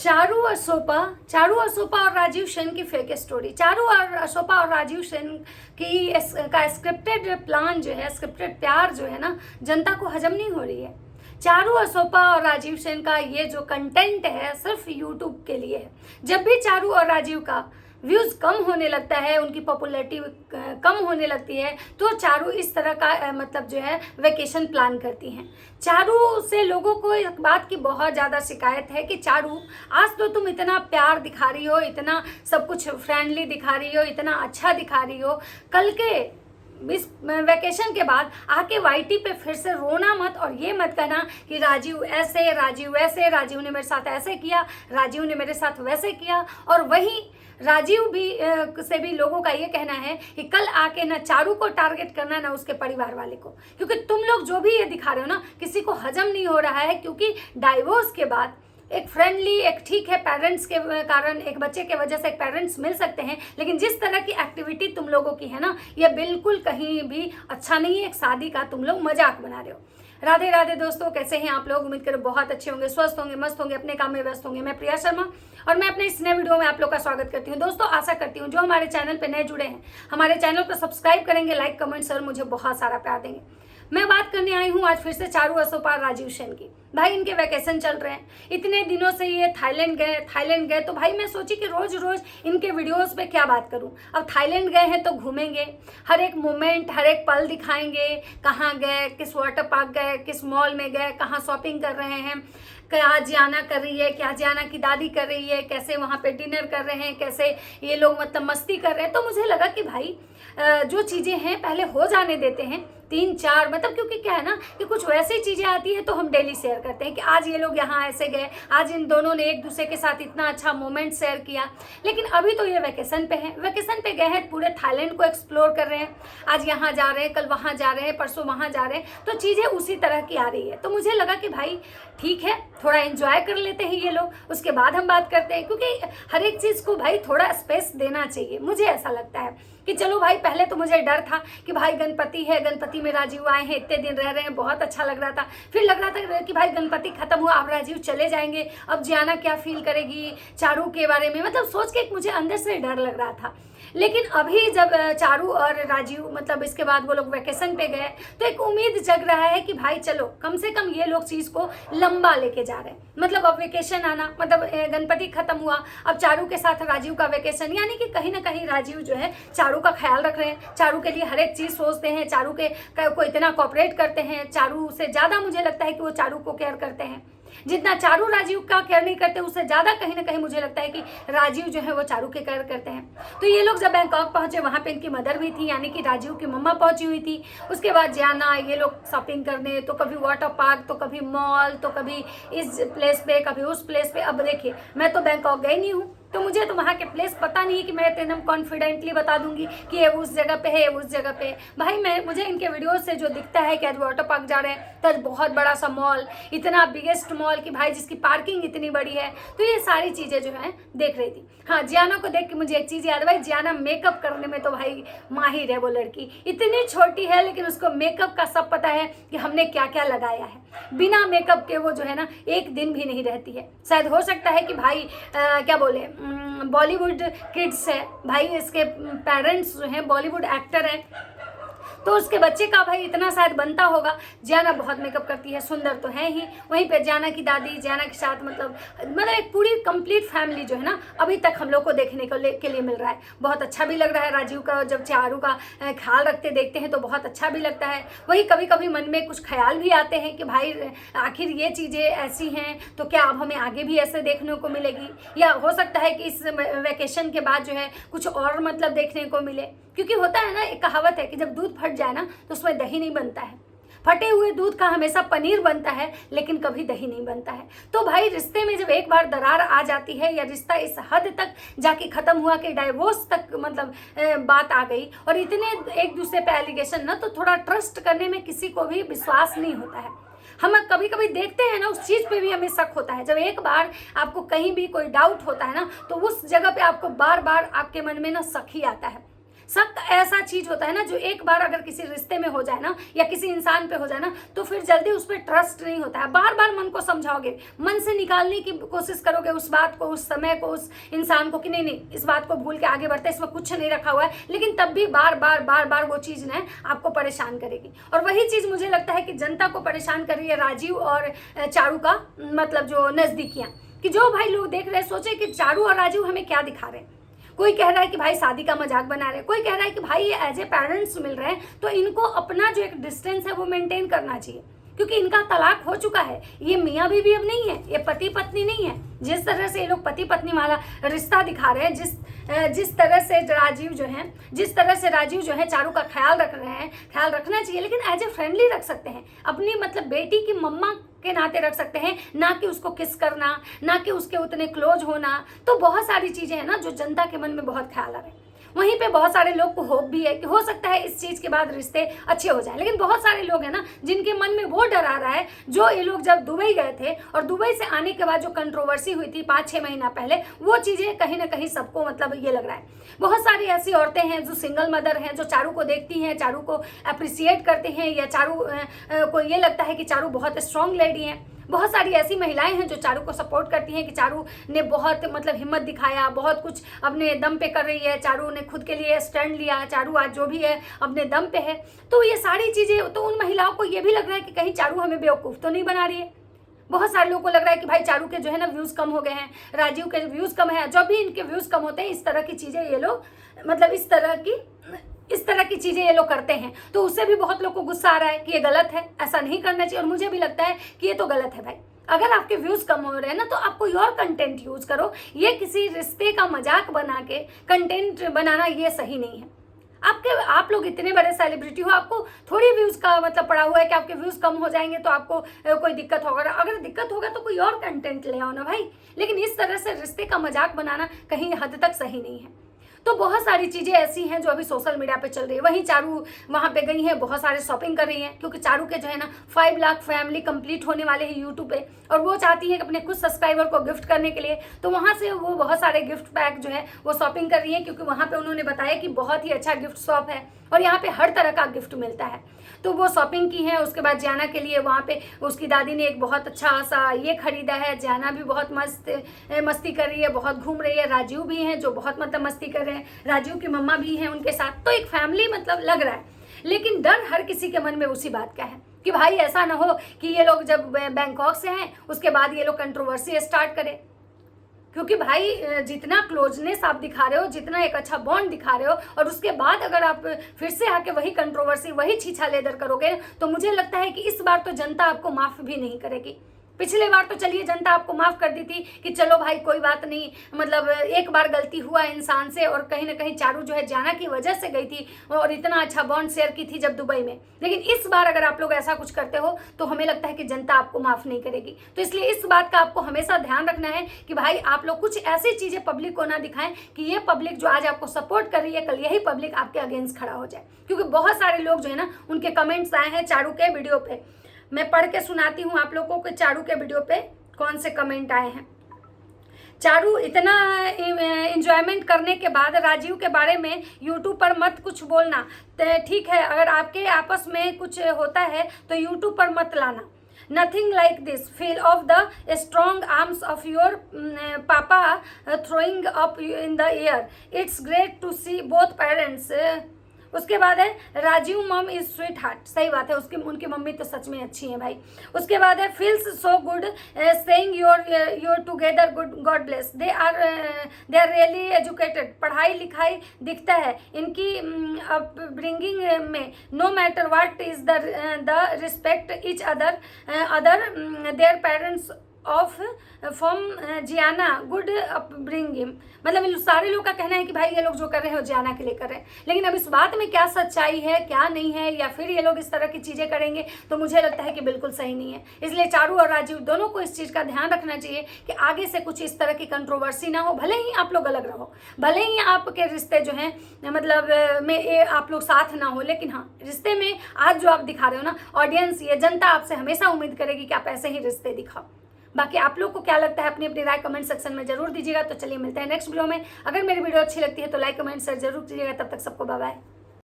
चारू और सोपा और राजीव सेन की फेक स्टोरी। चारू और सोपा और राजीव सेन का स्क्रिप्टेड प्लान जो है, स्क्रिप्टेड प्यार जो है ना, जनता को हजम नहीं हो रही है। चारू और सोपा और राजीव सेन का ये जो कंटेंट है सिर्फ यूट्यूब के लिए है। जब भी चारू और राजीव का व्यूज कम होने लगता है, उनकी पॉपुलैरिटी कम होने लगती है, तो चारू इस तरह का मतलब जो है वेकेशन प्लान करती हैं। चारू से लोगों को एक बात की बहुत ज़्यादा शिकायत है कि चारू आज तो तुम इतना प्यार दिखा रही हो, इतना सब कुछ फ्रेंडली दिखा रही हो, इतना अच्छा दिखा रही हो, कल के इस वेकेशन के बाद आके वाईटी पे फिर से रोना मत और ये मत कहना कि राजीव ऐसे, राजीव वैसे, राजीव ने मेरे साथ ऐसे किया, राजीव ने मेरे साथ वैसे किया। और वहीं राजीव भी से भी लोगों का ये कहना है कि कल आके ना चारू को टारगेट करना ना उसके परिवार वाले को, क्योंकि तुम लोग जो भी ये दिखा रहे हो ना, किसी को हजम नहीं हो रहा है। क्योंकि डाइवोर्स के बाद एक फ्रेंडली, एक ठीक है, पेरेंट्स के कारण, एक बच्चे के वजह से एक पेरेंट्स मिल सकते हैं, लेकिन जिस तरह की एक्टिविटी तुम लोगों की है ना, ये बिल्कुल कहीं भी अच्छा नहीं है। एक शादी का तुम लोग मजाक बना रहे हो। राधे राधे दोस्तों, कैसे हैं आप लोग? उम्मीद करो बहुत अच्छे होंगे, स्वस्थ होंगे, मस्त होंगे, अपने काम में व्यस्त होंगे। मैं प्रिया शर्मा और मैं अपने इस नए वीडियो में आप लोग का स्वागत करती हूं। दोस्तों, आशा करती हूं जो हमारे चैनल पे नए जुड़े हैं, हमारे चैनल को सब्सक्राइब करेंगे, लाइक कमेंट्स और मुझे बहुत सारा प्यार देंगे। मैं बात करने आई हूँ आज फिर से चारू और सोपा राजीव सेन की। भाई इनके वैकेशन चल रहे हैं, इतने दिनों से ये थाईलैंड गए, तो भाई मैं सोची कि रोज रोज इनके वीडियोस पे क्या बात करूं। अब थाईलैंड गए हैं तो घूमेंगे, हर एक मोमेंट, हर एक पल दिखाएंगे। कहाँ गए, किस वाटर पार्क गए, किस मॉल में गए, कहाँ शॉपिंग कर रहे हैं, क्या जियाना कर रही है, क्या जियाना की दादी कर रही है, कैसे वहाँ पे डिनर कर रहे हैं, कैसे ये लोग मतलब मस्ती कर रहे हैं। तो मुझे लगा कि भाई जो चीज़ें हैं पहले हो जाने देते हैं, 3-4 मतलब, क्योंकि क्या है ना कि कुछ वैसी चीज़ें आती हैं तो हम डेली शेयर करते हैं कि आज ये लोग यहाँ ऐसे गए, आज इन दोनों ने एक दूसरे के साथ इतना अच्छा मोमेंट शेयर किया। लेकिन अभी तो ये वेकेशन पे हैं, वेकेशन पे गए हैं, पूरे थाईलैंड को एक्सप्लोर कर रहे हैं। आज यहाँ जा रहे हैं, कल वहाँ जा रहे हैं, परसों वहाँ जा रहे हैं, तो चीज़ें उसी तरह की आ रही है। तो मुझे लगा कि भाई ठीक है, थोड़ा एंजॉय कर लेते हैं ये लोग, उसके बाद हम बात करते हैं। क्योंकि हर एक चीज़ को भाई थोड़ा स्पेस देना चाहिए, मुझे ऐसा लगता है कि चलो भाई, पहले तो मुझे डर था कि भाई गणपति है, गणपति में राजीव आए हैं, इतने दिन रह रहे हैं, बहुत अच्छा लग रहा था। फिर लग रहा था कि भाई गणपति खत्म हुआ, अब राजीव चले जाएंगे, अब जियाना क्या फील करेगी चारू के बारे में, मतलब सोच के मुझे अंदर से डर लग रहा था। लेकिन अभी जब चारू और राजीव मतलब इसके बाद वो लोग वैकेशन पे गए, तो एक उम्मीद जग रहा है कि भाई चलो कम से कम ये लोग चीज़ को लंबा लेके जा रहे हैं। मतलब अब वेकेशन आना, मतलब गणपति खत्म हुआ, अब चारू के साथ राजीव का वेकेशन, यानी कि कहीं ना कहीं राजीव जो है चारू का ख्याल रख रहे हैं, चारू के लिए हर एक चीज़ सोचते हैं, चारू को इतना कोऑपरेट करते हैं। चारू से ज़्यादा मुझे लगता है कि वो चारू को केयर करते हैं। जितना चारू राजीव का केयर नहीं करते, उससे ज़्यादा कहीं ना कहीं मुझे लगता है कि राजीव जो है वो चारू के केयर करते हैं। तो ये लोग जब बैंकॉक पहुंचे, वहाँ पे इनकी मदर भी थी, यानी कि राजीव की मम्मा पहुंची हुई थी। उसके बाद जियाना, ये लोग शॉपिंग करने, तो कभी वाटर पार्क, तो कभी मॉल, तो कभी इस प्लेस पे, कभी उस प्लेस पे। अब देखिए, मैं तो बैंकॉक गई नहीं हूँ, तो मुझे तो वहाँ के प्लेस पता नहीं है कि मैं एकदम कॉन्फिडेंटली बता दूंगी कि ये उस जगह पे है, ये उस जगह पे है। भाई मुझे इनके वीडियो से जो दिखता है कि आज वाटर पार्क जा रहे हैं, तो आज बहुत बड़ा सा मॉल, इतना बिगेस्ट मॉल कि भाई जिसकी पार्किंग इतनी बड़ी है, तो ये सारी चीज़ें जो है देख रही थी। हाँ, जियाना को देख के मुझे एक चीज़ याद है, भाई जियाना मेकअप करने में तो भाई माहिर है। वो लड़की इतनी छोटी है, लेकिन उसको मेकअप का सब पता है कि हमने क्या क्या लगाया है। बिना मेकअप के वो जो है ना एक दिन भी नहीं रहती है। शायद हो सकता है कि भाई क्या बोले, बॉलीवुड किड्स है भाई, इसके पेरेंट्स जो हैं बॉलीवुड एक्टर हैं, तो उसके बच्चे का भाई इतना शायद बनता होगा। जियाना बहुत मेकअप करती है, सुंदर तो है ही। वहीं पे जियाना की दादी, जियाना के साथ मतलब एक पूरी कंप्लीट फैमिली जो है ना अभी तक हम लोग को देखने के लिए मिल रहा है। बहुत अच्छा भी लग रहा है राजीव का, जब चारू का ख्याल रखते देखते हैं तो बहुत अच्छा भी लगता है। वही कभी कभी मन में कुछ ख्याल भी आते हैं कि भाई आखिर ये चीज़ें ऐसी हैं तो क्या अब हमें आगे भी ऐसे देखने को मिलेगी, या हो सकता है कि इस वेकेशन के बाद जो है कुछ और मतलब देखने को मिले। क्योंकि होता है ना, एक कहावत है कि जब दूध फट जाए ना तो उसमें दही नहीं बनता है। फटे हुए दूध का हमेशा पनीर बनता है, लेकिन कभी दही नहीं बनता है। तो भाई रिश्ते में जब एक बार दरार आ जाती है, या रिश्ता इस हद तक जाके खत्म हुआ कि डाइवोर्स तक मतलब बात आ गई, और इतने एक दूसरे पे एलिगेशन ना, तो थोड़ा ट्रस्ट करने में किसी को भी विश्वास नहीं होता है। हम कभी कभी देखते हैं ना, उस चीज़ पे भी हमें शक होता है। जब एक बार आपको कहीं भी कोई डाउट होता है ना, तो उस जगह पे आपको बार बार आपके मन में ना शक ही आता है। शक ऐसा चीज होता है ना जो एक बार अगर किसी रिश्ते में हो जाए ना या किसी इंसान पे हो जाए ना तो फिर जल्दी उस पर ट्रस्ट नहीं होता है। बार बार मन को समझाओगे, मन से निकालने की कोशिश करोगे उस बात को, उस समय को, उस इंसान को कि नहीं नहीं इस बात को भूल के आगे बढ़ते, इसमें कुछ नहीं रखा हुआ है, लेकिन तब भी बार बार बार बार वो चीज़ ना आपको परेशान करेगी। और वही चीज़ मुझे लगता है कि जनता को परेशान कर रही है राजीव और चारू का मतलब जो नज़दीकियाँ, कि जो भाई लोग देख रहे हैं सोचे कि चारू और राजीव हमें क्या दिखा रहे हैं। कोई कह रहा है कि भाई शादी का मजाक बना रहे हैं, कोई कह रहा है कि भाई ये एज ए पेरेंट्स मिल रहे हैं तो इनको अपना जो एक डिस्टेंस है वो मेंटेन करना चाहिए, क्योंकि इनका तलाक हो चुका है। ये मियाँ बीवी अब नहीं है, ये पति पत्नी नहीं है। जिस तरह से ये लोग पति पत्नी वाला रिश्ता दिखा रहे हैं, जिस तरह से राजीव जो है चारू का ख्याल रख रहे हैं, ख्याल रखना चाहिए, लेकिन एज ए फ्रेंडली रख सकते हैं, अपनी मतलब बेटी की मम्मा के नाते रख सकते हैं, ना कि उसको किस करना, ना कि उसके उतने क्लोज होना। तो बहुत सारी चीजें हैं ना जो जनता के मन में बहुत ख्याल आ रहे हैं। वहीं पे बहुत सारे लोग को होप भी है कि हो सकता है इस चीज के बाद रिश्ते अच्छे हो जाएं, लेकिन बहुत सारे लोग हैं ना जिनके मन में वो डर आ रहा है। जो ये लोग जब दुबई गए थे और दुबई से आने के बाद जो कंट्रोवर्सी हुई थी 5-6 महीना पहले, वो चीजें कहीं ना कहीं सबको मतलब ये लग रहा है। बहुत सारी ऐसी औरतें हैं जो सिंगल मदर हैं, जो चारू को देखती हैं, चारू को अप्रिसिएट करते हैं, या चारू को ये लगता है कि चारू बहुत स्ट्रांग लेडी है। बहुत सारी ऐसी महिलाएं हैं जो चारू को सपोर्ट करती हैं कि चारू ने बहुत मतलब हिम्मत दिखाया, बहुत कुछ अपने दम पे कर रही है, चारू ने खुद के लिए स्टैंड लिया, चारू आज जो भी है अपने दम पे है। तो ये सारी चीज़ें, तो उन महिलाओं को ये भी लग रहा है कि कहीं चारू हमें बेवकूफ़ तो नहीं बना रही है। बहुत सारे लोगों को लग रहा है कि भाई चारू के जो है ना व्यूज़ कम हो गए हैं, राजीव के व्यूज़ कम है, जब भी इनके व्यूज़ कम होते हैं इस तरह की चीज़ें ये लोग मतलब इस तरह की चीज़ें ये लोग करते हैं। तो उससे भी बहुत लोग को गुस्सा आ रहा है कि ये गलत है, ऐसा नहीं करना चाहिए। और मुझे भी लगता है कि ये तो गलत है भाई। अगर आपके व्यूज़ कम हो रहे हैं ना तो आप कोई और कंटेंट यूज़ करो। ये किसी रिश्ते का मजाक बना के कंटेंट बनाना ये सही नहीं है। आप लोग इतने बड़े सेलिब्रिटी हो, आपको थोड़ी व्यूज़ का मतलब पड़ा हुआ है कि आपके व्यूज़ कम हो जाएंगे तो आपको कोई दिक्कत होगा। अगर दिक्कत होगा तो कोई और कंटेंट ले आओ ना भाई। लेकिन इस तरह से रिश्ते का मजाक बनाना कहीं हद तक सही नहीं है। तो बहुत सारी चीज़ें ऐसी हैं जो अभी सोशल मीडिया पे चल रही है। वहीं चारू वहाँ पे गई हैं, बहुत सारे शॉपिंग कर रही हैं, क्योंकि चारू के जो है ना 5 लाख फैमिली कंप्लीट होने वाले हैं यूट्यूब पे, और वो चाहती है कि अपने कुछ सब्सक्राइबर को गिफ्ट करने के लिए। तो वहाँ से वो बहुत सारे गिफ्ट पैक जो है वो शॉपिंग कर रही है, क्योंकि वहाँ पे उन्होंने बताया कि बहुत ही अच्छा गिफ्ट शॉप है और यहाँ पे हर तरह का गिफ्ट मिलता है। तो वो शॉपिंग की है। उसके बाद जाना के लिए वहाँ पे उसकी दादी ने एक बहुत अच्छा सा ये खरीदा है। जाना भी बहुत मस्ती कर रही है, बहुत घूम रही है। राजीव भी हैं जो बहुत मतलब मस्ती कर रहे हैं, राजीव की मम्मा भी हैं उनके साथ। तो एक फैमिली मतलब लग रहा है। लेकिन डर हर किसी के मन में उसी बात का है कि भाई ऐसा ना हो कि ये लोग जब बैंकॉक से हैं उसके बाद ये लोग कंट्रोवर्सी स्टार्ट करें। क्योंकि भाई जितना क्लोजनेस आप दिखा रहे हो, जितना एक अच्छा बॉन्ड दिखा रहे हो, और उसके बाद अगर आप फिर से आके वही कंट्रोवर्सी, वही छीछा लेदर करोगे, तो मुझे लगता है कि इस बार तो जनता आपको माफ़ भी नहीं करेगी। पिछले बार तो चलिए जनता आपको माफ़ कर दी थी कि चलो भाई कोई बात नहीं, मतलब एक बार गलती हुआ इंसान से, और कहीं ना कहीं चारू जो है जाना की वजह से गई थी और इतना अच्छा बॉन्ड शेयर की थी जब दुबई में। लेकिन इस बार अगर आप लोग ऐसा कुछ करते हो तो हमें लगता है कि जनता आपको माफ़ नहीं करेगी। तो इसलिए इस बात का आपको हमेशा ध्यान रखना है कि भाई आप लोग कुछ ऐसी चीज़ें पब्लिक को ना दिखाएं कि ये पब्लिक जो आज आपको सपोर्ट कर रही है कल यही पब्लिक आपके अगेंस्ट खड़ा हो जाए। क्योंकि बहुत सारे लोग जो है ना उनके कमेंट्स आए हैं चारू के वीडियो पे। मैं पढ़ के सुनाती हूँ आप लोगों को चारू के वीडियो पे कौन से कमेंट आए हैं। चारू, इतना एंजॉयमेंट करने के बाद राजीव के बारे में यूट्यूब पर मत कुछ बोलना। ठीक है, अगर आपके आपस में कुछ होता है तो यूट्यूब पर मत लाना। Nothing like this. Feel of the strong arms of your papa throwing up in the air. It's great to see both parents. उसके बाद है राजीव मम इज स्वीट हार्ट। सही बात है, उनकी मम्मी तो सच में अच्छी है भाई। उसके बाद है feels so good saying your together good, God bless. They are really educated. पढ़ाई लिखाई दिखता है इनकी अपब्रिंगिंग में। No matter what is the respect each other their parents of from जियाना गुड अपब्रिंगिंग। मतलब इन सारे लोग का कहना है कि भाई ये लोग जो कर रहे हैं वो जियाना के लिए कर रहे हैं। लेकिन अब इस बात में क्या सच्चाई है क्या नहीं है, या फिर ये लोग इस तरह की चीज़ें करेंगे, तो मुझे लगता है कि बिल्कुल सही नहीं है। इसलिए चारू और राजीव दोनों को इस चीज़ का ध्यान रखना चाहिए कि आगे से कुछ इस तरह की कंट्रोवर्सी ना हो। भले ही आप लोग अलग रहो, भले ही आपके रिश्ते जो हैं मतलब में आप लोग साथ ना हो, लेकिन हाँ रिश्ते में आज जो आप दिखा रहे हो ना, ऑडियंस ये जनता आपसे हमेशा उम्मीद करेगी कि आप ऐसे ही रिश्ते दिखाओ। बाकी आप लोग को क्या लगता है अपनी अपनी राय कमेंट सेक्शन में जरूर दीजिएगा। तो चलिए मिलते हैं नेक्स्ट वीडियो में। अगर मेरी वीडियो अच्छी लगती है तो लाइक कमेंट शेयर जरूर कीजिएगा। तब तक सबको बाय बाय।